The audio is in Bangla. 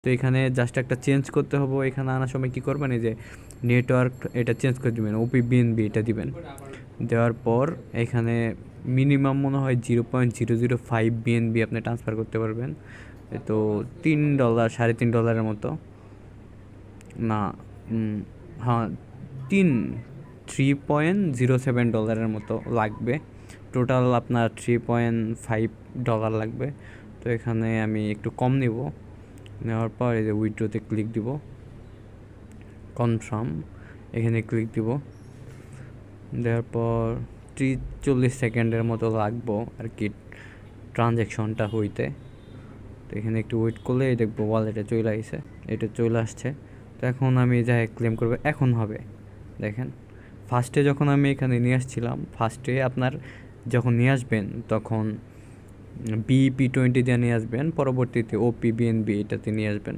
তো এখানে জাস্ট একটা চেঞ্জ করতে হবে। এখানে আনার সময় কী করবেন, এই যে নেটওয়ার্ক এটা চেঞ্জ করে দেবেন, OPBNB এটা দিবেন। দেওয়ার পর এখানে মিনিমাম মনে হয় 0.005 BNB আপনি ট্রান্সফার করতে পারবেন। তো $3 $3.5 মতো না, হ্যাঁ, 3.07 মতো লাগবে। টোটাল আপনার $3.5 লাগবে। তো এখানে আমি একটু কম নেব। নেওয়ার পর এই যে উইথড্রোতে ক্লিক দিব, কনফার্ম এখানে ক্লিক দিব। দেওয়ার পর 30-40 সেকেন্ডের মতো লাগবো আর কি ট্রানজ্যাকশনটা হইতে। তো এখানে একটু ওয়েট করলে দেখবো ওয়ালেটে চলে আসছে, এটা চলে আসছে। তো এখন আমি যাই ক্লেম করবো, এখন হবে। দেখেন ফার্স্টে যখন আমি এখানে নিয়ে আসছিলাম, ফার্স্টে আপনার যখন নিয়ে আসবেন তখন BEP20 দিয়ে নিয়ে আসবেন, পরবর্তীতে OPBNB এটাতে নিয়ে আসবেন।